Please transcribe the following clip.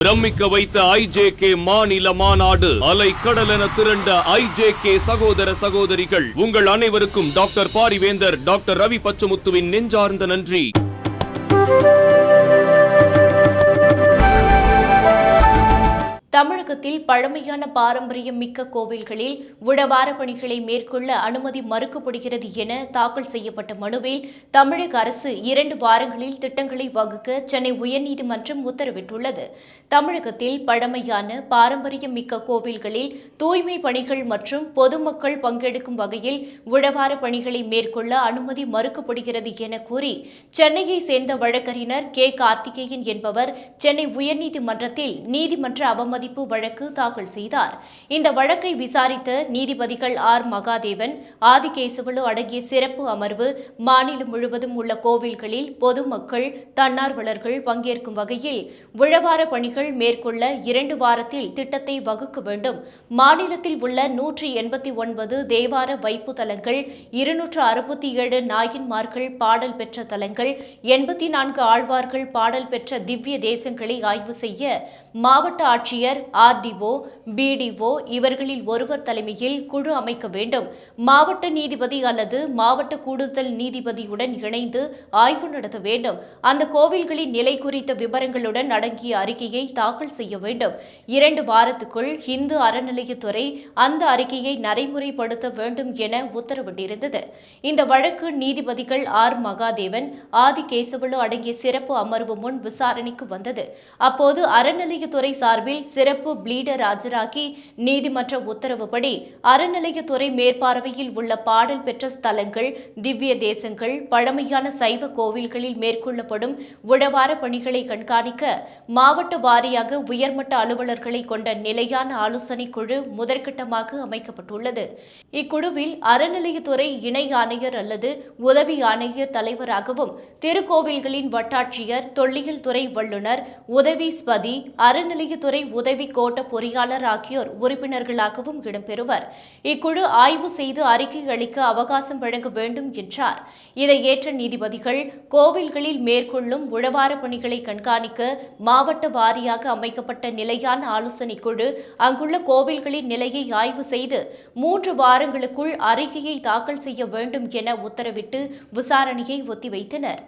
பிரமிக்க வைத்த ஐஜேகே மாநில மாநாடு அலைக்கடலென திரண்ட ஐஜேகே சகோதர சகோதரிகள் உங்கள் அனைவருக்கும் டாக்டர் பாரிவேந்தர் டாக்டர் ரவி பச்சமுத்துவின் நெஞ்சார்ந்த நன்றி. தமிழகத்தில் பழமையான பாரம்பரியம் மிக்க கோவில்களில் உழவார பணிகளை மேற்கொள்ள அனுமதி மறுக்கப்படுகிறது என தாக்கல் செய்யப்பட்ட மனுவில் தமிழக அரசு 2 வாரங்களில் திட்டங்களை வகுக்க சென்னை உயர்நீதிமன்றம் உத்தரவிட்டுள்ளது. தமிழகத்தில் பழமையான பாரம்பரியம் மிக்க கோவில்களில் தூய்மை பணிகள் மற்றும் பொதுமக்கள் பங்கெடுக்கும் வகையில் உழவார பணிகளை மேற்கொள்ள அனுமதி மறுக்கப்படுகிறது என கூறி சென்னையை சேர்ந்த வழக்கறிஞர் கே. கார்த்திகேயன் என்பவர் சென்னை உயர்நீதிமன்றத்தில் நீதிமன்ற அவமதிப்பு வழக்கு தாக்கல் செய்தார். இந்த வழக்கை விசாரித்த நீதிபதிகள் ஆர். மகாதேவன், ஆதிகேசவலு அடங்கிய சிறப்பு அமர்வு மாநிலம் முழுவதும் உள்ள கோவில்களில் பொதுமக்கள், தன்னார்வலர்கள் பங்கேற்கும் வகையில் உழவார பணிகள் மேற்கொள்ள 2 வாரத்தில் திட்டத்தை வகுக்க வேண்டும். மாநிலத்தில் உள்ள 189 தேவார வைப்பு தலங்கள், 267 நாயன்மார்கள் பாடல் பெற்ற தலங்கள், 84 ஆழ்வார்கள் பாடல் பெற்ற திவ்ய தேசங்களை ஆய்வு செய்ய மாவட்ட ஆட்சியர், ஆர்டிஓ, பிடிஓ இவர்களில் ஒருவர் தலைமையில் குழு அமைக்க வேண்டும். மாவட்ட நீதிபதி அல்லது மாவட்ட கூடுதல் நீதிபதியுடன் இணைந்து ஆய்வு நடத்த வேண்டும். அந்த கோவில்களின் நிலை குறித்த விவரங்களுடன் அடங்கிய அறிக்கையை தாக்கல் செய்ய வேண்டும். 2 வாரத்துக்குள் இந்து அறநிலையத்துறை அந்த அறிக்கையை நடைமுறைப்படுத்த வேண்டும் என உத்தரவிட்டிருந்தது. இந்த வழக்கு நீதிபதிகள் ஆர். மகாதேவன், ஆதிகேசவலு அடங்கிய சிறப்பு அமர்வு முன் விசாரணைக்கு வந்தது. அப்போது அறநிலையத்துறை சார்பில் சிறப்பு பிளீடர் ஆஜராகி நீதிமன்ற உத்தரவுப்படி அறநிலையத்துறை மேற்பார்வையில் உள்ள பாடல் பெற்ற ஸ்தலங்கள், திவ்ய தேசங்கள், பழமையான சைவ கோவில்களில் மேற்கொள்ளப்படும் உழவார பணிகளை கண்காணிக்க மாவட்ட வாரியாக உயர்மட்ட அலுவலர்களை கொண்ட நிலையான ஆலோசனை குழு முதற்கட்டமாக அமைக்கப்பட்டுள்ளது. இக்குழுவில் அறநிலையத்துறை இணை ஆணையர் அல்லது உதவி ஆணையர் தலைவராகவும், திருக்கோவில்களின் வட்டாட்சியர், தொல்லியல் துறை வல்லுநர், உதவி ஸ்பதி, அறநிலையத்துறை உதவி கோட்ட பொறியாளர் ஆகியோர் உறுப்பினர்களாகவும் இடம்பெறுவர். இக்குழு ஆய்வு செய்து அறிக்கை அளிக்க அவகாசம் வழங்க வேண்டும் என்றார். இதை ஏற்ற நீதிபதிகள், கோவில்களில் மேற்கொள்ளும் உழவார பணிகளை கண்காணிக்க மாவட்ட வாரியாக அமைக்கப்பட்ட நிலையான ஆலோசனை குழு அங்குள்ள கோவில்களின் நிலையை ஆய்வு செய்து 3 வாரங்களுக்குள் அறிக்கையை தாக்கல் செய்ய வேண்டும் என உத்தரவிட்டு விசாரணையை ஒத்திவைத்தனர்.